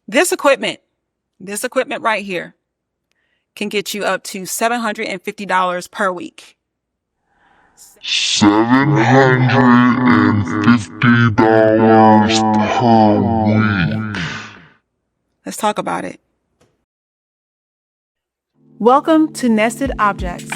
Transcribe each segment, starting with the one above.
This equipment right here can get you up to $750 per week. $750 per week. Let's talk about it. Welcome to Nested Objects.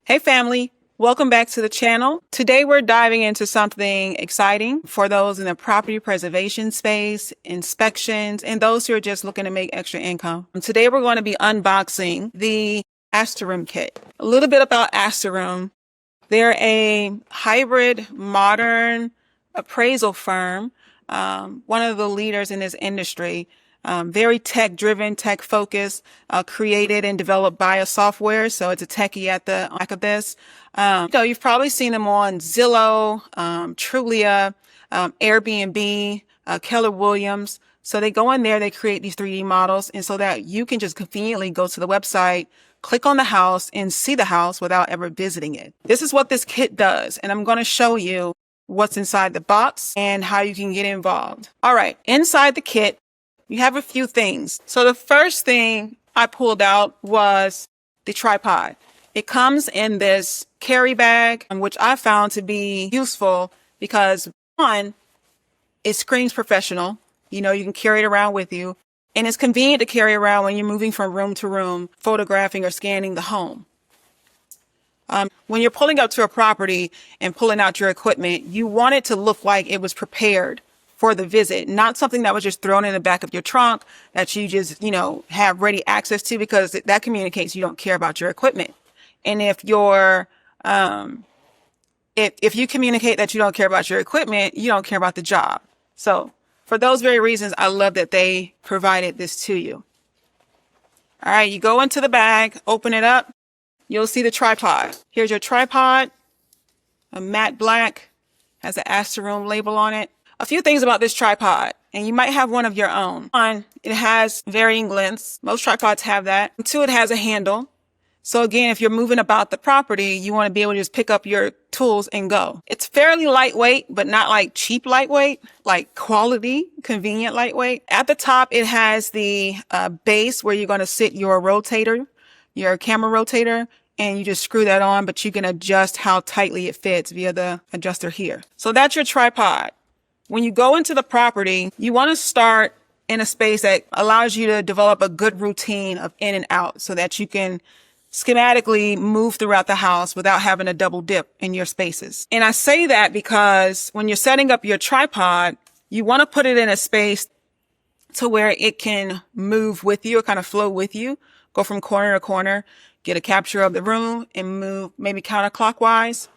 Hey family, welcome back to the channel. Today we're diving into something exciting for those in the property preservation space, inspections, and those who are just looking to make extra income. Today we're going to be unboxing the Asteroom kit. A little bit about Asteroom. They're a hybrid modern appraisal firm, one of the leaders in this industry. Very tech-driven, tech-focused, created and developed by a software. So it's a techie at the back of this. You've probably seen them on Zillow, Trulia, Airbnb, Keller Williams. So they go in there, they create these 3D models, and so that you can just conveniently go to the website, click on the house, and see the house without ever visiting it. This is what this kit does, and I'm going to show you what's inside the box and how you can get involved. All right, inside the kit, you have a few things. So the first thing I pulled out was the tripod. It comes in this carry bag, which I found to be useful because one, it screams professional. You know, you can carry it around with you, and it's convenient to carry around when you're moving from room to room, photographing or scanning the home. When you're pulling up to a property and pulling out your equipment, you want it to look like it was prepared for the visit, not something that was just thrown in the back of your trunk that you just, have ready access to, because that communicates you don't care about your equipment. And if you're, if you communicate that you don't care about your equipment, you don't care about the job. So for those very reasons, I love that they provided this to you. All right, you go into the bag, open it up. You'll see the tripod. Here's your tripod, a matte black, has an Asteroom label on it. A few things about this tripod, and you might have one of your own. One, it has varying lengths. Most tripods have that. Two, it has a handle. So again, if you're moving about the property, you want to be able to just pick up your tools and go. It's fairly lightweight, but not like cheap lightweight, like quality, convenient lightweight. At the top, it has the base where you're going to sit your rotator, your camera rotator, and you just screw that on, but you can adjust how tightly it fits via the adjuster here. So that's your tripod. When you go into the property, you want to start in a space that allows you to develop a good routine of in and out so that you can schematically move throughout the house without having to double dip in your spaces. And I say that because when you're setting up your tripod, you want to put it in a space to where it can move with you or kind of flow with you, go from corner to corner, get a capture of the room and move maybe counterclockwise.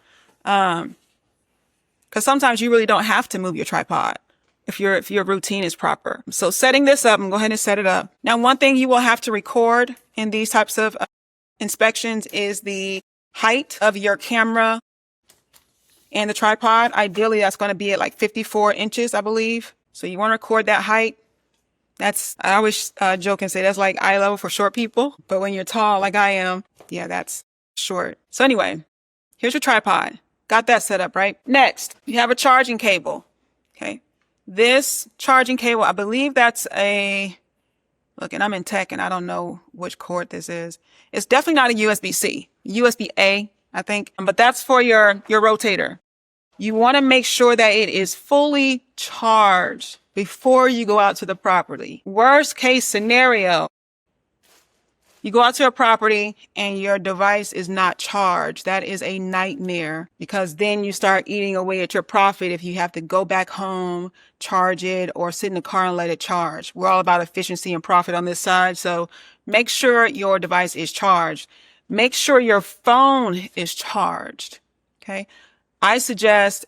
Because sometimes you really don't have to move your tripod if your routine is proper. So setting this up, I'm going to go ahead and set it up. Now, one thing you will have to record in these types of inspections is the height of your camera and the tripod. Ideally, that's going to be at like 54 inches, I believe. So you want to record that height. I always joke and say that's like eye level for short people. But when you're tall like I am, yeah, that's short. So anyway, here's your tripod. Got that set up, right? Next, you have a charging cable. Okay. This charging cable, I believe that's look, and I'm in tech and I don't know which cord this is. It's definitely not a USB-C, USB-A, I think, but that's for your rotator. You want to make sure that it is fully charged before you go out to the property. Worst case scenario, you go out to a property and your device is not charged. That is a nightmare, because then you start eating away at your profit if you have to go back home, charge it, or sit in the car and let it charge. We're all about efficiency and profit on this side. So make sure your device is charged. make sure your phone is charged. Okay. I suggest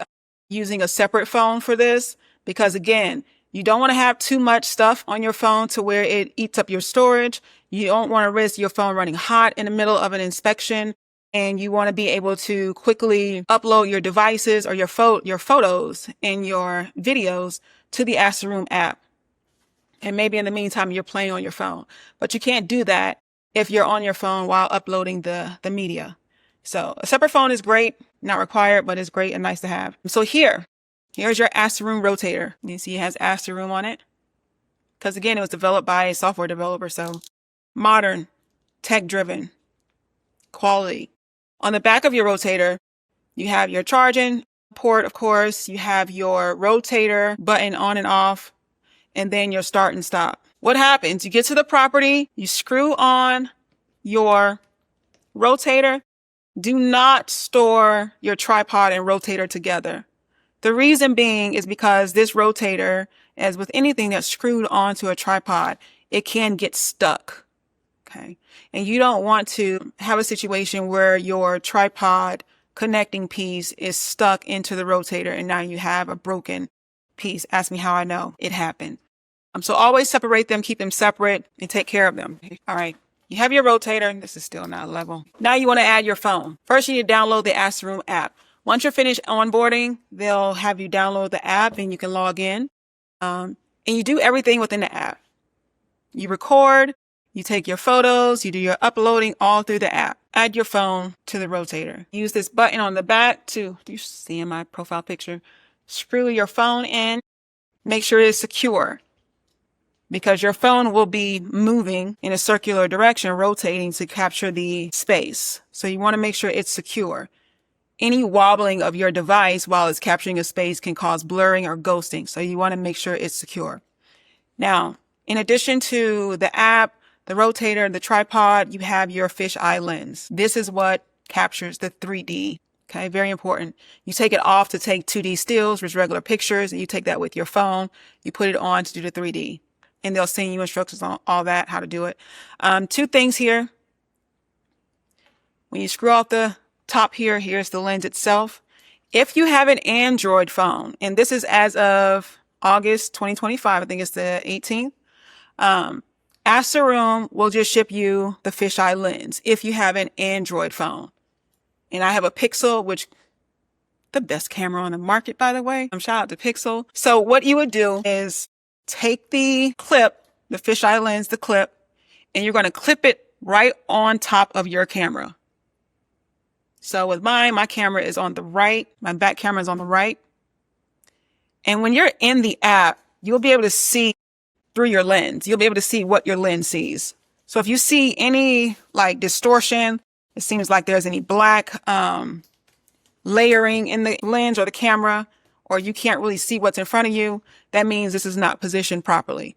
using a separate phone for this because, again, you don't want to have too much stuff on your phone to where it eats up your storage. You don't want to risk your phone running hot in the middle of an inspection. And you want to be able to quickly upload your devices or your photos and your videos to the Asteroom app. And maybe in the meantime, you're playing on your phone. But you can't do that if you're on your phone while uploading the media. So a separate phone is great, not required, but it's great and nice to have. So here's your Asteroom Rotator. You see it has Asteroom on it. Because again, it was developed by a software developer. So modern, tech-driven, quality. On the back of your Rotator, you have your charging port, of course. You have your Rotator button on and off, and then your start and stop. What happens? You get to the property, you screw on your Rotator. Do not store your tripod and Rotator together. The reason being is because this Rotator, as with anything that's screwed onto a tripod, it can get stuck. Okay. And you don't want to have a situation where your tripod connecting piece is stuck into the Rotator and now you have a broken piece. Ask me how I know it happened. So always separate them, keep them separate, and take care of them. All right. You have your Rotator. This is still not level. Now you want to add your phone. First, you need to download the Asteroom app. Once you're finished onboarding, they'll have you download the app and you can log in. And you do everything within the app. You record, you take your photos, you do your uploading all through the app. Add your phone to the Rotator. Use this button on the back to, do you see in my profile picture? Screw your phone in. Make sure it's secure, because your phone will be moving in a circular direction, rotating to capture the space. So you want to make sure it's secure. Any wobbling of your device while it's capturing a space can cause blurring or ghosting. So you want to make sure it's secure. Now, in addition to the app, the Rotator, the tripod, you have your fisheye lens. This is what captures the 3D. Okay, very important. You take it off to take 2D stills, which regular pictures, and you take that with your phone. You put it on to do the 3D. And they'll send you instructions on all that, how to do it. Two things here. When you screw off the top here, here's the lens itself. If you have an Android phone, and this is as of August 2025, I think it's the 18th, Asteroom will just ship you the fisheye lens if you have an Android phone. And I have a Pixel, which the best camera on the market, by the way. Shout out to Pixel. So what you would do is take the clip, the fisheye lens, the clip, and you're going to clip it right on top of your camera. So with mine, my camera is on the right. My back camera is on the right. And when you're in the app, you'll be able to see through your lens. You'll be able to see what your lens sees. So if you see any like distortion, it seems like there's any black layering in the lens or the camera, or you can't really see what's in front of you, that means this is not positioned properly.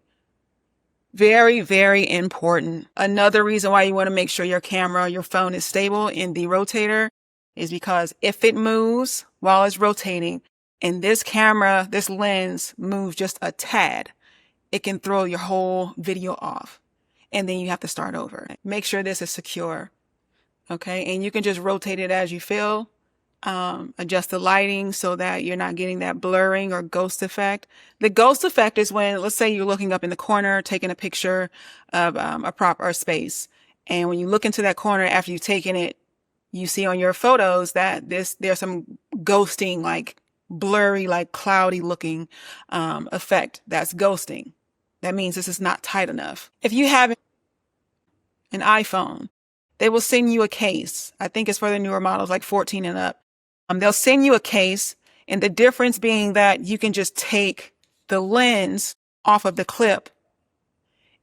Very, very important. Another reason why you want to make sure your camera, your phone is stable in the Rotator is because if it moves while it's rotating and this camera, this lens moves just a tad, it can throw your whole video off and then you have to start over. Make sure this is secure. Okay. And you can just rotate it as you feel. Adjust the lighting so that you're not getting that blurring or ghost effect. The ghost effect is when, let's say you're looking up in the corner, taking a picture of a prop or space. And when you look into that corner after you've taken it, you see on your photos that there's some ghosting, like blurry, like cloudy looking effect. That's ghosting. That means this is not tight enough. If you have an iPhone, they will send you a case. I think it's for the newer models, like 14 and up. They'll send you a case, and the difference being that you can just take the lens off of the clip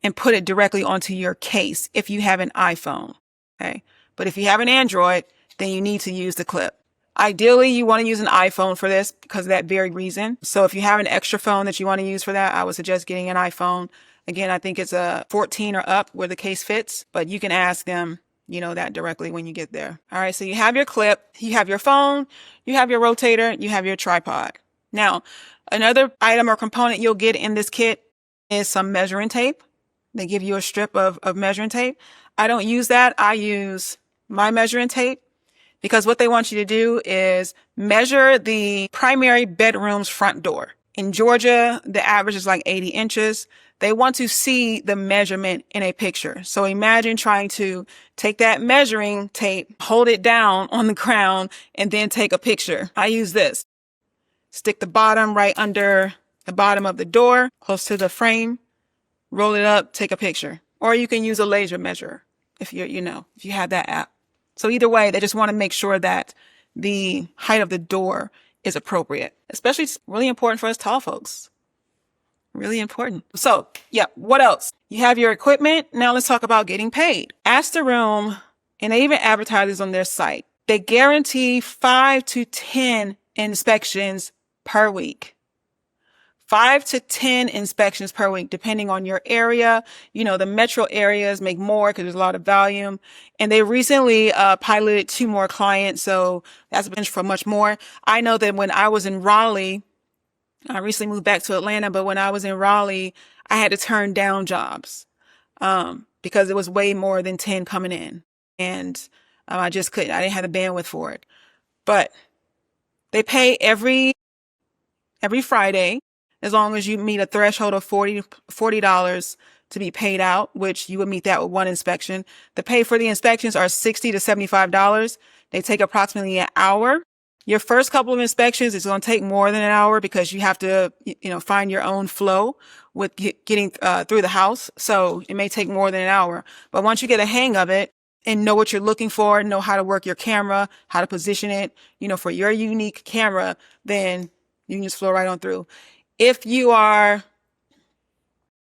and put it directly onto your case if you have an iPhone. Okay. But if you have an Android, then you need to use the clip. Ideally, you want to use an iPhone for this because of that very reason. So if you have an extra phone that you want to use for that, I would suggest getting an iPhone. Again, I think it's a 14 or up where the case fits, but you can ask them, that directly when you get there. All right. So you have your clip, you have your phone, you have your Rotator, you have your tripod. Now, another item or component you'll get in this kit is some measuring tape. They give you a strip of measuring tape. I don't use that. I use my measuring tape, because what they want you to do is measure the primary bedroom's front door. In Georgia, the average is like 80 inches. They want to see the measurement in a picture. So imagine trying to take that measuring tape, hold it down on the ground, and then take a picture. I use this. Stick the bottom right under the bottom of the door, close to the frame, roll it up, take a picture. Or you can use a laser measurer if if you have that app. So either way, they just want to make sure that the height of the door is appropriate. Especially, it's really important for us tall folks. Really important. So, yeah, what else? You have your equipment. Now let's talk about getting paid. Asteroom, and they even advertise this on their site, they guarantee 5 to 10 inspections per week. 5 to 10 inspections per week, depending on your area. The metro areas make more because there's a lot of volume. And they recently piloted 2 more clients, so that's a potential for much more. I know that when I was in Raleigh, I recently moved back to Atlanta, but when I was in Raleigh, I had to turn down jobs because it was way more than 10 coming in. And I just couldn't. I didn't have the bandwidth for it. But they pay every Friday, as long as you meet a threshold of $40 to be paid out, which you would meet that with 1 inspection. The pay for the inspections are $60 to $75. They take approximately an hour. Your first couple of inspections is going to take more than an hour because you have to, find your own flow with getting through the house. So it may take more than an hour. But once you get a hang of it and know what you're looking for, know how to work your camera, how to position it, for your unique camera, then you can just flow right on through. If you are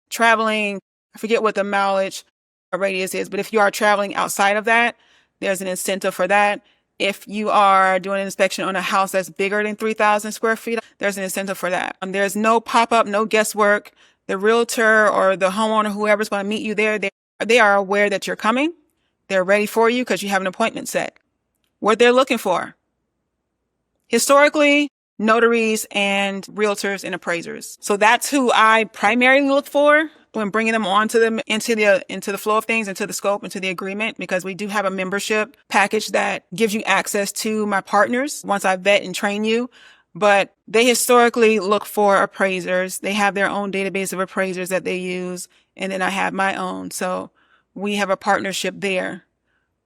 traveling, I forget what the mileage or radius is, but if you are traveling outside of that, there's an incentive for that. If you are doing an inspection on a house that's bigger than 3,000 square feet, there's an incentive for that. There's no pop-up, no guesswork. The realtor or the homeowner, whoever's going to meet you there, they are aware that you're coming. They're ready for you because you have an appointment set. What they're looking for. Historically, notaries and realtors and appraisers. So that's who I primarily look for when bringing them onto them into the flow of things, into the scope, into the agreement, because we do have a membership package that gives you access to my partners once I vet and train you. But they historically look for appraisers. They have their own database of appraisers that they use. And then I have my own. So we have a partnership there.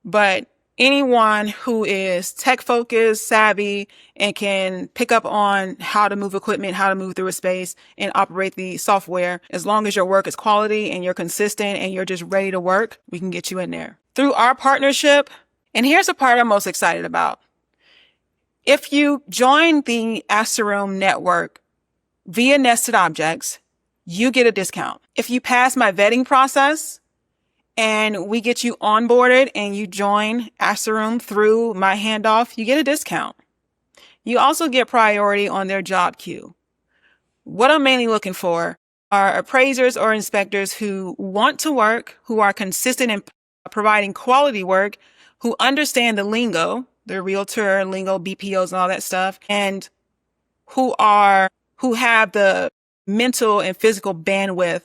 But anyone who is tech focused, savvy, and can pick up on how to move equipment, how to move through a space and operate the software, as long as your work is quality and you're consistent and you're just ready to work, we can get you in there. Through our partnership, and here's the part I'm most excited about. If you join the Asteroom network via Nested Objects, you get a discount. If you pass my vetting process, and we get you onboarded and you join Asteroom through my handoff, you get a discount. You also get priority on their job queue. What I'm mainly looking for are appraisers or inspectors who want to work, who are consistent in providing quality work, who understand the lingo, the realtor lingo, BPOs and all that stuff, and who have the mental and physical bandwidth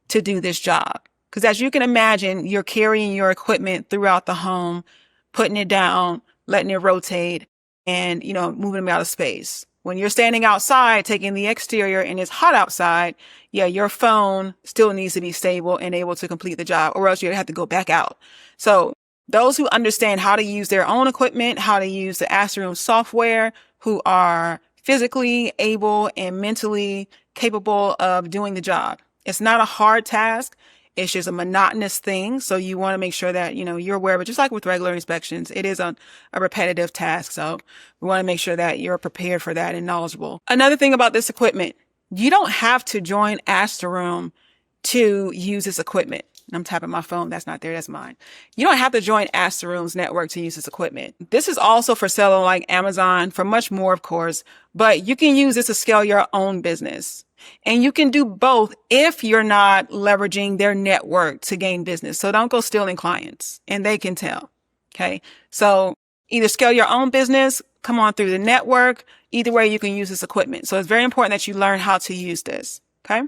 to do this job. Because as you can imagine, you're carrying your equipment throughout the home, putting it down, letting it rotate, and, moving them out of space. When you're standing outside, taking the exterior and it's hot outside, your phone still needs to be stable and able to complete the job, or else you'd have to go back out. So those who understand how to use their own equipment, how to use the Asteroom software, who are physically able and mentally capable of doing the job. It's not a hard task. It's just a monotonous thing. So you want to make sure that, you're aware of it. Just like with regular inspections, it is a repetitive task. So we want to make sure that you're prepared for that and knowledgeable. Another thing about this equipment, you don't have to join Asteroom to use this equipment. I'm tapping my phone. That's not there. That's mine. You don't have to join Asteroom's network to use this equipment. This is also for sale on like Amazon, for much more, of course, but you can use this to scale your own business. And you can do both if you're not leveraging their network to gain business. So don't go stealing clients, and they can tell. Okay. So either scale your own business, come on through the network. Either way, you can use this equipment. So it's very important that you learn how to use this. Okay.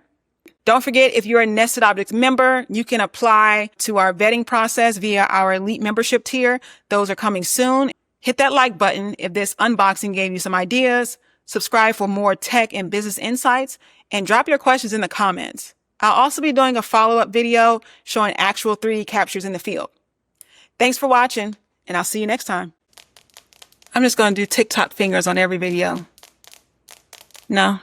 Don't forget, if you're a Nested Objects member, you can apply to our vetting process via our elite membership tier. Those are coming soon. Hit that like button if this unboxing gave you some ideas. Subscribe for more tech and business insights, and drop your questions in the comments. I'll also be doing a follow-up video showing actual 3D captures in the field. Thanks for watching, and I'll see you next time. I'm just going to do TikTok fingers on every video. No.